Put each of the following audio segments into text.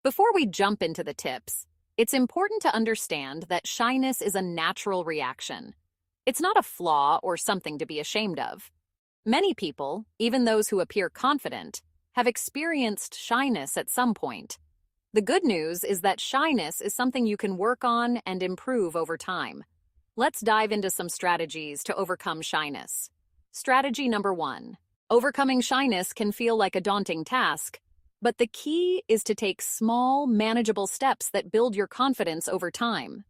Before we jump into the tips, it's important to understand that shyness is a natural reaction. It's not a flaw or something to be ashamed of. Many people, even those who appear confident, have experienced shyness at some point. The good news is that shyness is something you can work on and improve over time. Let's dive into some strategies to overcome shyness. Strategy number 1. Overcoming shyness can feel like a daunting task, but the key is to take small, manageable steps that build your confidence over time.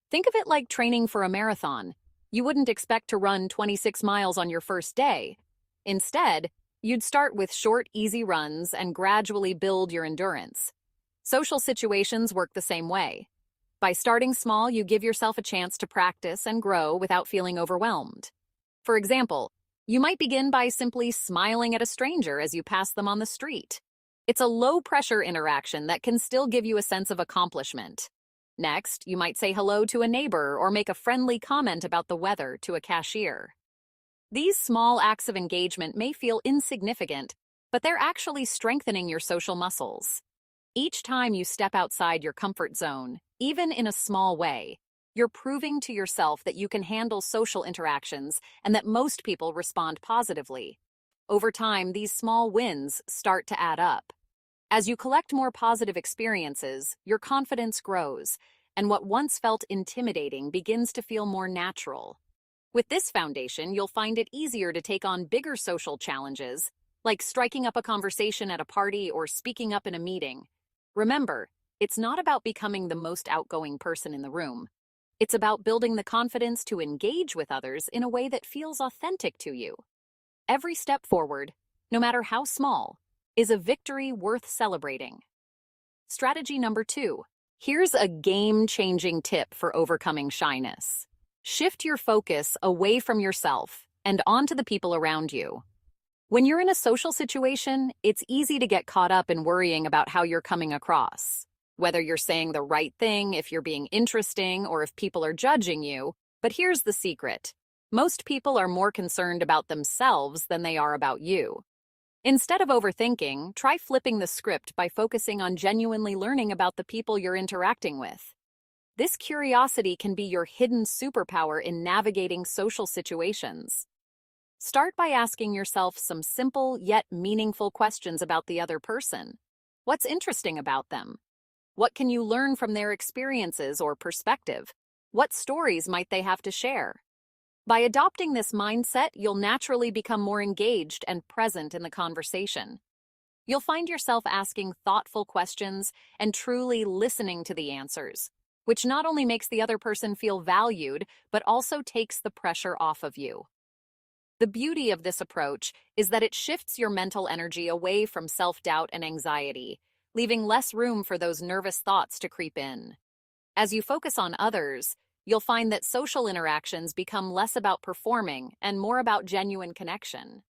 Think of it like training for a marathon. You wouldn't expect to run 26 miles on your first day. Instead, you'd start with short, easy runs and gradually build your endurance. Social situations work the same way. By starting small, you give yourself a chance to practice and grow without feeling overwhelmed. For example, you might begin by simply smiling at a stranger as you pass them on the street. It's a low-pressure interaction that can still give you a sense of accomplishment. Next, you might say hello to a neighbor or make a friendly comment about the weather to a cashier. These small acts of engagement may feel insignificant, but they're actually strengthening your social muscles. Each time you step outside your comfort zone, even in a small way, you're proving to yourself that you can handle social interactions and that most people respond positively. Over time, these small wins start to add up. As you collect more positive experiences, your confidence grows, and what once felt intimidating begins to feel more natural. With this foundation, you'll find it easier to take on bigger social challenges, like striking up a conversation at a party or speaking up in a meeting. Remember, it's not about becoming the most outgoing person in the room. It's about building the confidence to engage with others in a way that feels authentic to you. Every step forward, no matter how small, is a victory worth celebrating. Strategy number 2. Here's a game-changing tip for overcoming shyness. Shift your focus away from yourself and onto the people around you. When you're in a social situation, it's easy to get caught up in worrying about how you're coming across. Whether you're saying the right thing, if you're being interesting, or if people are judging you. But here's the secret. Most people are more concerned about themselves than they are about you. Instead of overthinking, try flipping the script by focusing on genuinely learning about the people you're interacting with. This curiosity can be your hidden superpower in navigating social situations. Start by asking yourself some simple yet meaningful questions about the other person. What's interesting about them? What can you learn from their experiences or perspective? What stories might they have to share? By adopting this mindset, you'll naturally become more engaged and present in the conversation. You'll find yourself asking thoughtful questions and truly listening to the answers, which not only makes the other person feel valued, but also takes the pressure off of you. The beauty of this approach is that it shifts your mental energy away from self-doubt and anxiety, leaving less room for those nervous thoughts to creep in. As you focus on others, you'll find that social interactions become less about performing and more about genuine connection.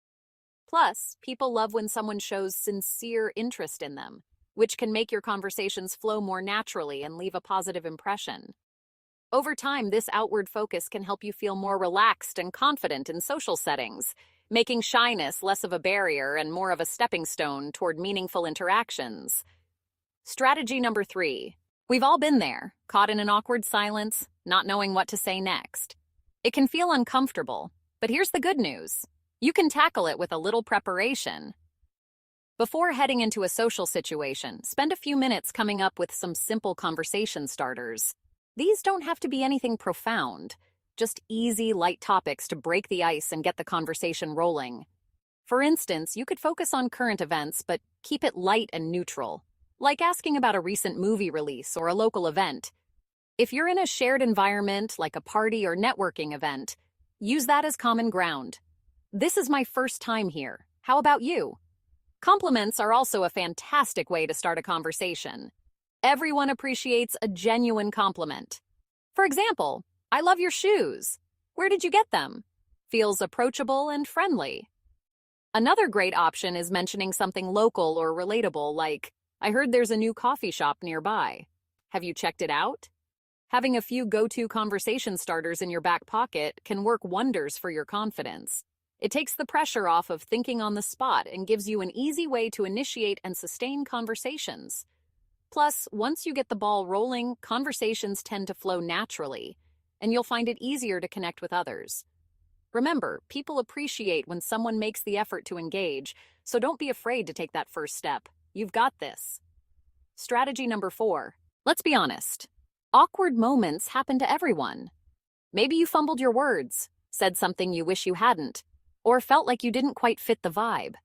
Plus, people love when someone shows sincere interest in them, which can make your conversations flow more naturally and leave a positive impression. Over time, this outward focus can help you feel more relaxed and confident in social settings, making shyness less of a barrier and more of a stepping stone toward meaningful interactions. Strategy number 3. We've all been there, caught in an awkward silence, not knowing what to say next. It can feel uncomfortable, but here's the good news. You can tackle it with a little preparation. Before heading into a social situation, spend a few minutes coming up with some simple conversation starters. These don't have to be anything profound, just easy, light topics to break the ice and get the conversation rolling. For instance, you could focus on current events, but keep it light and neutral, like asking about a recent movie release or a local event. If you're in a shared environment, like a party or networking event, use that as common ground. This is my first time here. How about you? Compliments are also a fantastic way to start a conversation. Everyone appreciates a genuine compliment. For example, I love your shoes. Where did you get them? Feels approachable and friendly. Another great option is mentioning something local or relatable, like, I heard there's a new coffee shop nearby. Have you checked it out? Having a few go-to conversation starters in your back pocket can work wonders for your confidence. It takes the pressure off of thinking on the spot and gives you an easy way to initiate and sustain conversations. Plus, once you get the ball rolling, conversations tend to flow naturally, and you'll find it easier to connect with others. Remember, people appreciate when someone makes the effort to engage, so don't be afraid to take that first step. You've got this. Strategy number 4. Let's be honest. Awkward moments happen to everyone. Maybe you fumbled your words, said something you wish you hadn't, or felt like you didn't quite fit the vibe.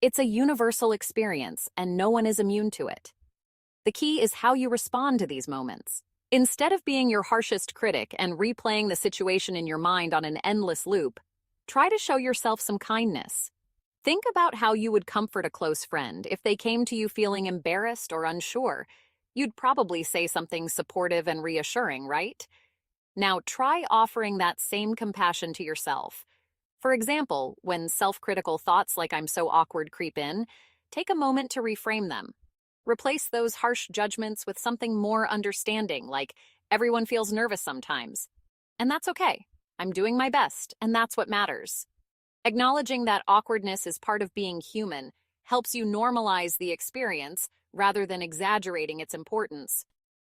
It's a universal experience, and no one is immune to it. The key is how you respond to these moments. Instead of being your harshest critic and replaying the situation in your mind on an endless loop, try to show yourself some kindness. Think about how you would comfort a close friend if they came to you feeling embarrassed or unsure. You'd probably say something supportive and reassuring, right? Now try offering that same compassion to yourself. For example, when self-critical thoughts like "I'm so awkward" creep in, take a moment to reframe them. Replace those harsh judgments with something more understanding, like "everyone feels nervous sometimes. And that's okay. I'm doing my best, and that's what matters." Acknowledging that awkwardness is part of being human helps you normalize the experience rather than exaggerating its importance.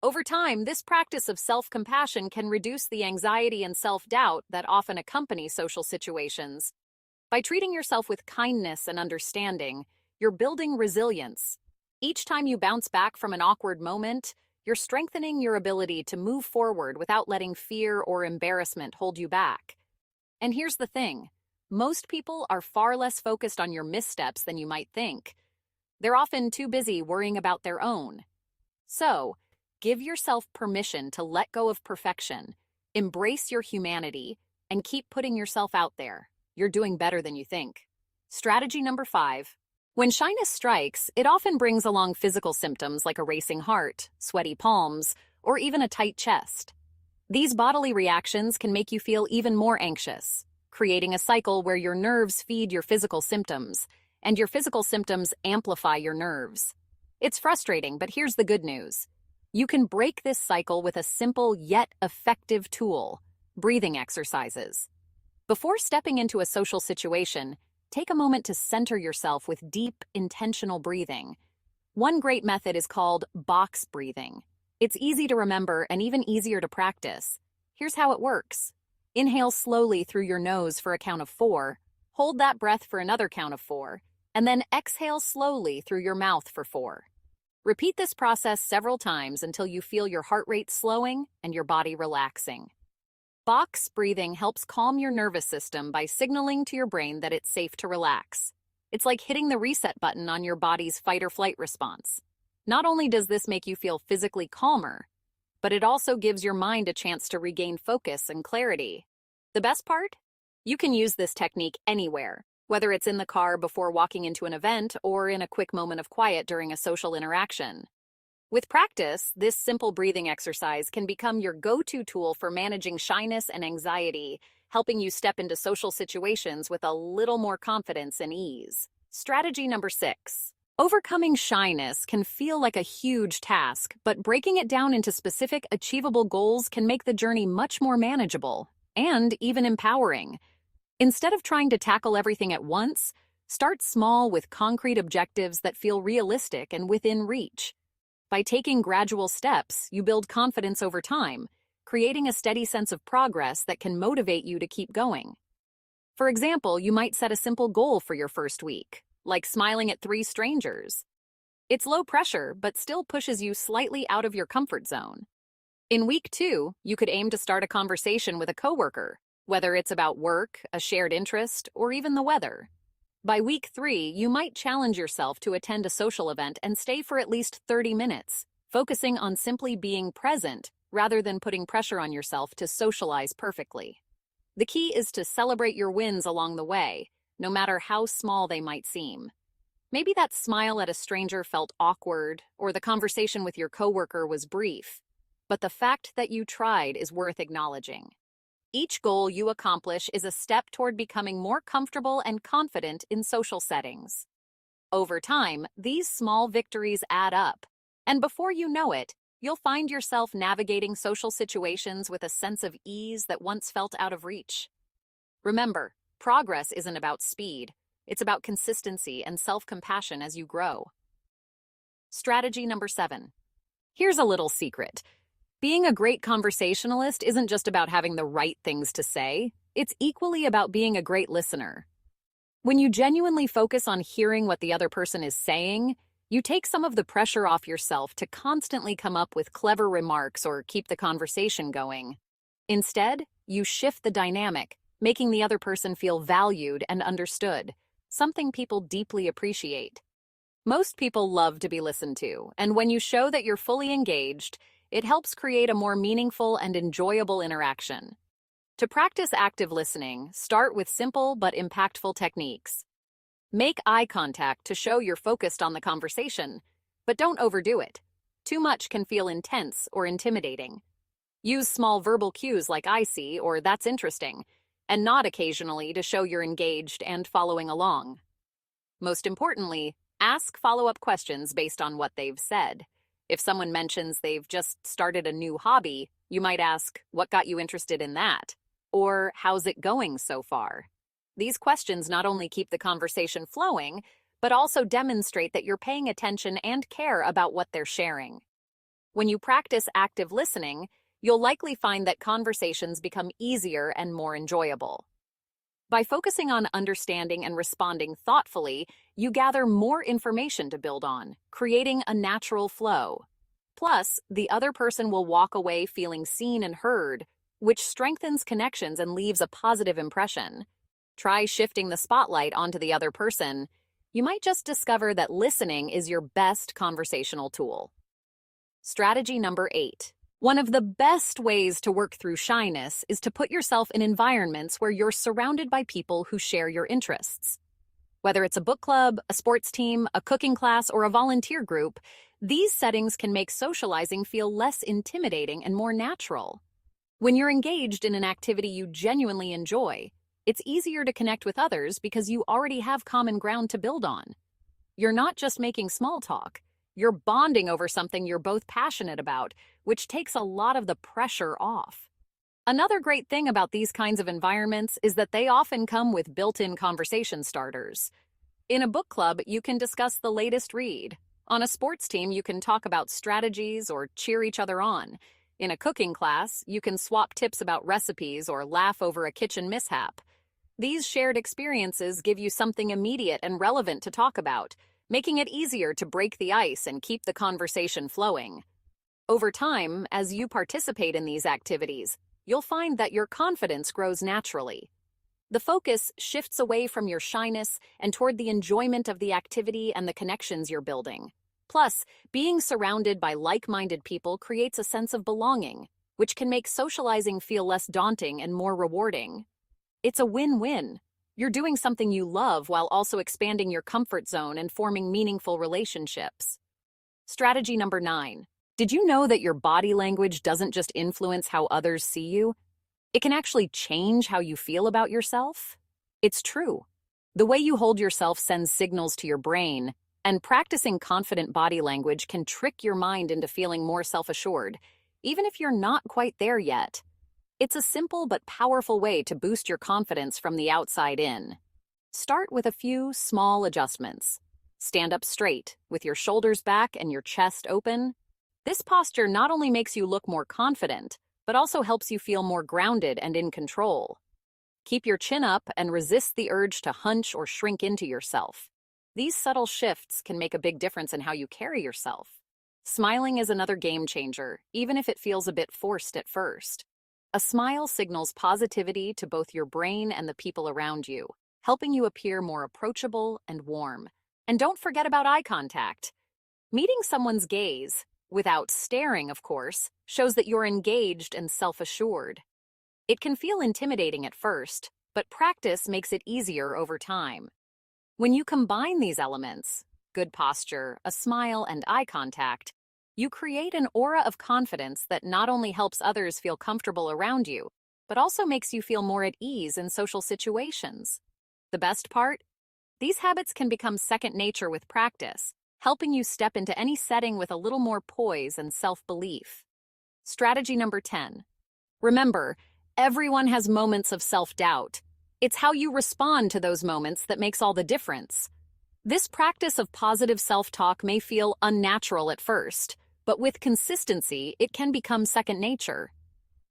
Over time, this practice of self-compassion can reduce the anxiety and self-doubt that often accompany social situations. By treating yourself with kindness and understanding, you're building resilience. Each time you bounce back from an awkward moment, you're strengthening your ability to move forward without letting fear or embarrassment hold you back. And here's the thing. Most people are far less focused on your missteps than you might think. They're often too busy worrying about their own. So, give yourself permission to let go of perfection, embrace your humanity, and keep putting yourself out there. You're doing better than you think. Strategy number 5. When shyness strikes, it often brings along physical symptoms like a racing heart, sweaty palms, or even a tight chest. These bodily reactions can make you feel even more anxious, creating a cycle where your nerves feed your physical symptoms, and your physical symptoms amplify your nerves. It's frustrating, but here's the good news. You can break this cycle with a simple yet effective tool: breathing exercises. Before stepping into a social situation, take a moment to center yourself with deep, intentional breathing. One great method is called box breathing. It's easy to remember and even easier to practice. Here's how it works. Inhale slowly through your nose for a count of 4, hold that breath for another count of 4, and then exhale slowly through your mouth for 4. Repeat this process several times until you feel your heart rate slowing and your body relaxing. Box breathing helps calm your nervous system by signaling to your brain that it's safe to relax. It's like hitting the reset button on your body's fight-or-flight response. Not only does this make you feel physically calmer, but it also gives your mind a chance to regain focus and clarity. The best part? You can use this technique anywhere, whether it's in the car before walking into an event or in a quick moment of quiet during a social interaction. With practice, this simple breathing exercise can become your go-to tool for managing shyness and anxiety, helping you step into social situations with a little more confidence and ease. Strategy number 6. Overcoming shyness can feel like a huge task, but breaking it down into specific, achievable goals can make the journey much more manageable and even empowering. Instead of trying to tackle everything at once, start small with concrete objectives that feel realistic and within reach. By taking gradual steps, you build confidence over time, creating a steady sense of progress that can motivate you to keep going. For example, you might set a simple goal for your first week, like smiling at 3 strangers. It's low pressure, but still pushes you slightly out of your comfort zone. In week 2, you could aim to start a conversation with a coworker, whether it's about work, a shared interest, or even the weather. By week 3, you might challenge yourself to attend a social event and stay for at least 30 minutes, focusing on simply being present rather than putting pressure on yourself to socialize perfectly. The key is to celebrate your wins along the way, no matter how small they might seem. Maybe that smile at a stranger felt awkward, or the conversation with your coworker was brief, but the fact that you tried is worth acknowledging. Each goal you accomplish is a step toward becoming more comfortable and confident in social settings. Over time, these small victories add up, and before you know it, you'll find yourself navigating social situations with a sense of ease that once felt out of reach. Remember, progress isn't about speed, it's about consistency and self-compassion as you grow. Strategy number 7. Here's a little secret. Being a great conversationalist isn't just about having the right things to say, it's equally about being a great listener. When you genuinely focus on hearing what the other person is saying, you take some of the pressure off yourself to constantly come up with clever remarks or keep the conversation going. Instead, you shift the dynamic, making the other person feel valued and understood, something people deeply appreciate. Most people love to be listened to, and when you show that you're fully engaged, it helps create a more meaningful and enjoyable interaction. To practice active listening, start with simple but impactful techniques. Make eye contact to show you're focused on the conversation, but don't overdo it. Too much can feel intense or intimidating. Use small verbal cues like "I see" or "That's interesting," and nod occasionally to show you're engaged and following along. Most importantly, ask follow-up questions based on what they've said. If someone mentions they've just started a new hobby, you might ask, "What got you interested in that?" Or "How's it going so far?" These questions not only keep the conversation flowing, but also demonstrate that you're paying attention and care about what they're sharing. When you practice active listening, you'll likely find that conversations become easier and more enjoyable. By focusing on understanding and responding thoughtfully, you gather more information to build on, creating a natural flow. Plus, the other person will walk away feeling seen and heard, which strengthens connections and leaves a positive impression. Try shifting the spotlight onto the other person. You might just discover that listening is your best conversational tool. Strategy number 8. One of the best ways to work through shyness is to put yourself in environments where you're surrounded by people who share your interests. Whether it's a book club, a sports team, a cooking class, or a volunteer group, these settings can make socializing feel less intimidating and more natural. When you're engaged in an activity you genuinely enjoy, it's easier to connect with others because you already have common ground to build on. You're not just making small talk, you're bonding over something you're both passionate about, which takes a lot of the pressure off. Another great thing about these kinds of environments is that they often come with built-in conversation starters. In a book club, you can discuss the latest read. On a sports team, you can talk about strategies or cheer each other on. In a cooking class, you can swap tips about recipes or laugh over a kitchen mishap. These shared experiences give you something immediate and relevant to talk about, making it easier to break the ice and keep the conversation flowing. Over time, as you participate in these activities, you'll find that your confidence grows naturally. The focus shifts away from your shyness and toward the enjoyment of the activity and the connections you're building. Plus, being surrounded by like-minded people creates a sense of belonging, which can make socializing feel less daunting and more rewarding. It's a win-win. You're doing something you love while also expanding your comfort zone and forming meaningful relationships. Strategy number 9. Did you know that your body language doesn't just influence how others see you? It can actually change how you feel about yourself? It's true. The way you hold yourself sends signals to your brain, and practicing confident body language can trick your mind into feeling more self-assured, even if you're not quite there yet. It's a simple but powerful way to boost your confidence from the outside in. Start with a few small adjustments. Stand up straight, with your shoulders back and your chest open. This posture not only makes you look more confident, but also helps you feel more grounded and in control. Keep your chin up and resist the urge to hunch or shrink into yourself. These subtle shifts can make a big difference in how you carry yourself. Smiling is another game changer, even if it feels a bit forced at first. A smile signals positivity to both your brain and the people around you, helping you appear more approachable and warm. And don't forget about eye contact. Meeting someone's gaze, without staring, of course, shows that you're engaged and self-assured. It can feel intimidating at first, but practice makes it easier over time. When you combine these elements, good posture, a smile, and eye contact, you create an aura of confidence that not only helps others feel comfortable around you, but also makes you feel more at ease in social situations. The best part? These habits can become second nature with practice, helping you step into any setting with a little more poise and self-belief. Strategy number 10. Remember, everyone has moments of self-doubt. It's how you respond to those moments that makes all the difference. This practice of positive self-talk may feel unnatural at first, but with consistency, it can become second nature.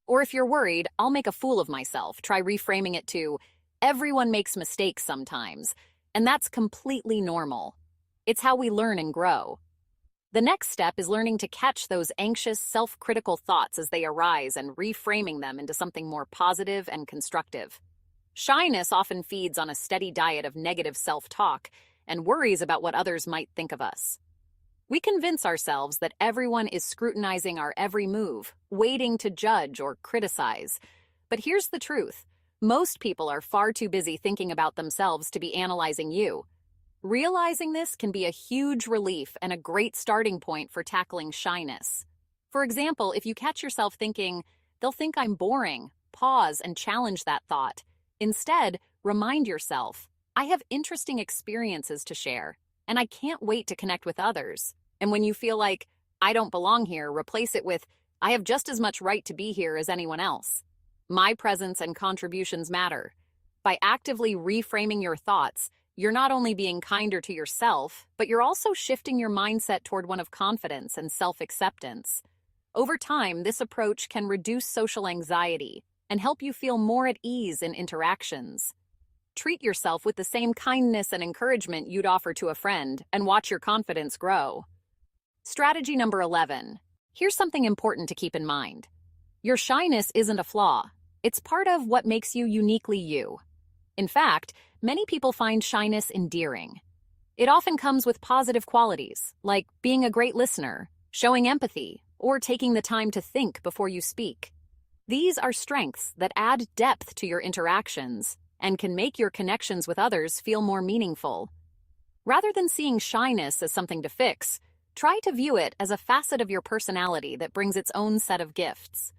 Or if you're worried, I'll make a fool of myself, try reframing it to, everyone makes mistakes sometimes, and that's completely normal. It's how we learn and grow. The next step is learning to catch those anxious, self-critical thoughts as they arise and reframing them into something more positive and constructive. Shyness often feeds on a steady diet of negative self-talk and worries about what others might think of us. We convince ourselves that everyone is scrutinizing our every move, waiting to judge or criticize. But here's the truth. Most people are far too busy thinking about themselves to be analyzing you. Realizing this can be a huge relief and a great starting point for tackling shyness. For example, if you catch yourself thinking, they'll think I'm boring, pause and challenge that thought. Instead, remind yourself, I have interesting experiences to share, and I can't wait to connect with others. And when you feel like, I don't belong here, replace it with, I have just as much right to be here as anyone else. My presence and contributions matter. By actively reframing your thoughts, you're not only being kinder to yourself, but you're also shifting your mindset toward one of confidence and self-acceptance. Over time, this approach can reduce social anxiety and help you feel more at ease in interactions. Treat yourself with the same kindness and encouragement you'd offer to a friend and watch your confidence grow. Strategy number 11. Here's something important to keep in mind. Your shyness isn't a flaw. It's part of what makes you uniquely you. In fact, many people find shyness endearing. It often comes with positive qualities, like being a great listener, showing empathy, or taking the time to think before you speak. These are strengths that add depth to your interactions and can make your connections with others feel more meaningful. Rather than seeing shyness as something to fix, try to view it as a facet of your personality that brings its own set of gifts.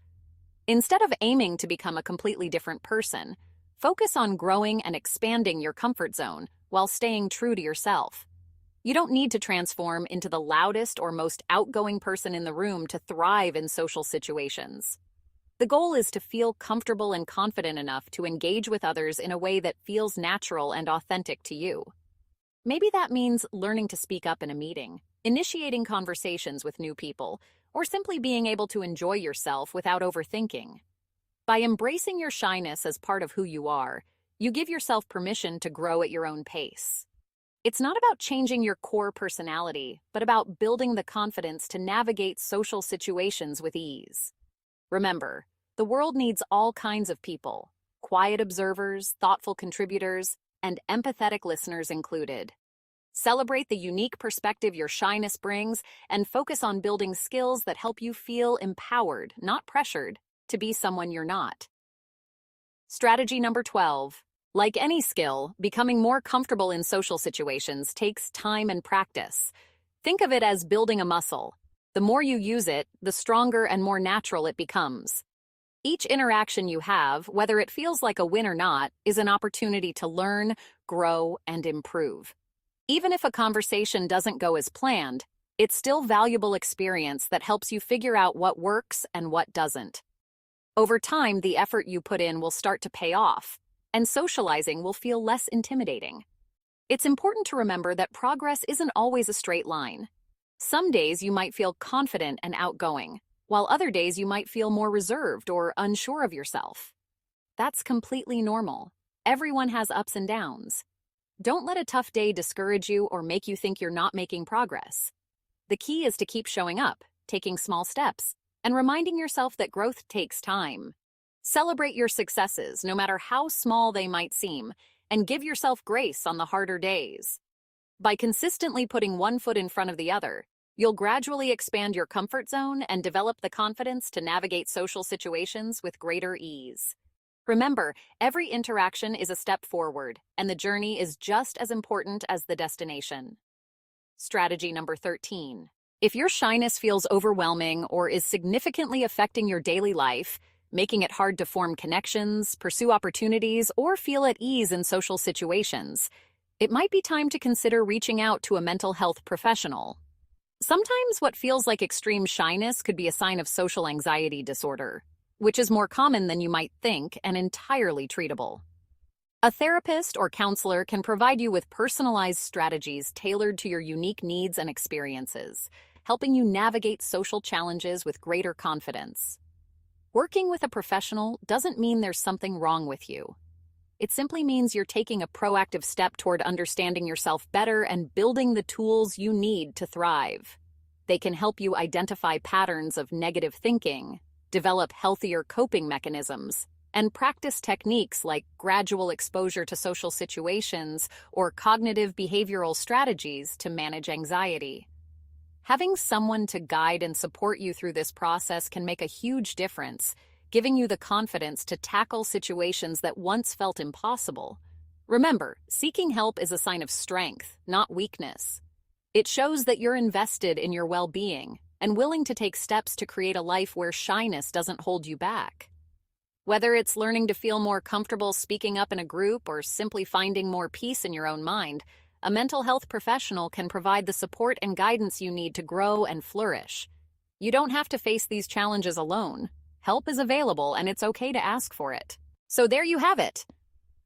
Instead of aiming to become a completely different person, focus on growing and expanding your comfort zone while staying true to yourself. You don't need to transform into the loudest or most outgoing person in the room to thrive in social situations. The goal is to feel comfortable and confident enough to engage with others in a way that feels natural and authentic to you. Maybe that means learning to speak up in a meeting, initiating conversations with new people, or simply being able to enjoy yourself without overthinking. By embracing your shyness as part of who you are, you give yourself permission to grow at your own pace. It's not about changing your core personality, but about building the confidence to navigate social situations with ease. Remember, the world needs all kinds of people, quiet observers, thoughtful contributors, and empathetic listeners included. Celebrate the unique perspective your shyness brings and focus on building skills that help you feel empowered, not pressured, to be someone you're not. Strategy number 12. Like any skill, becoming more comfortable in social situations takes time and practice. Think of it as building a muscle. The more you use it, the stronger and more natural it becomes. Each interaction you have, whether it feels like a win or not, is an opportunity to learn, grow, and improve. Even if a conversation doesn't go as planned, it's still valuable experience that helps you figure out what works and what doesn't. Over time, the effort you put in will start to pay off, and socializing will feel less intimidating. It's important to remember that progress isn't always a straight line. Some days you might feel confident and outgoing, while other days you might feel more reserved or unsure of yourself. That's completely normal. Everyone has ups and downs. Don't let a tough day discourage you or make you think you're not making progress. The key is to keep showing up, taking small steps, and reminding yourself that growth takes time. Celebrate your successes, no matter how small they might seem, and give yourself grace on the harder days. By consistently putting one foot in front of the other, you'll gradually expand your comfort zone and develop the confidence to navigate social situations with greater ease. Remember, every interaction is a step forward, and the journey is just as important as the destination. Strategy number 13. If your shyness feels overwhelming or is significantly affecting your daily life, making it hard to form connections, pursue opportunities, or feel at ease in social situations, it might be time to consider reaching out to a mental health professional. Sometimes what feels like extreme shyness could be a sign of social anxiety disorder, which is more common than you might think and entirely treatable. A therapist or counselor can provide you with personalized strategies tailored to your unique needs and experiences, helping you navigate social challenges with greater confidence. Working with a professional doesn't mean there's something wrong with you. It simply means you're taking a proactive step toward understanding yourself better and building the tools you need to thrive. They can help you identify patterns of negative thinking, develop healthier coping mechanisms, and practice techniques like gradual exposure to social situations or cognitive behavioral strategies to manage anxiety. Having someone to guide and support you through this process can make a huge difference, giving you the confidence to tackle situations that once felt impossible. Remember, seeking help is a sign of strength, not weakness. It shows that you're invested in your well-being and willing to take steps to create a life where shyness doesn't hold you back. Whether it's learning to feel more comfortable speaking up in a group or simply finding more peace in your own mind, a mental health professional can provide the support and guidance you need to grow and flourish. You don't have to face these challenges alone. Help is available, and it's okay to ask for it. So there you have it.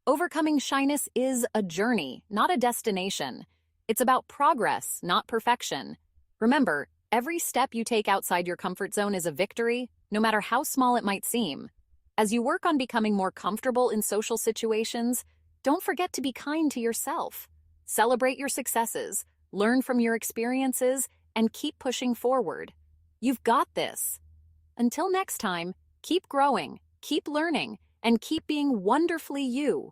Overcoming shyness is a journey, not a destination. It's about progress, not perfection. Remember, every step you take outside your comfort zone is a victory, no matter how small it might seem. As you work on becoming more comfortable in social situations, don't forget to be kind to yourself. Celebrate your successes, learn from your experiences, and keep pushing forward. You've got this. Until next time, keep growing, keep learning, and keep being wonderfully you.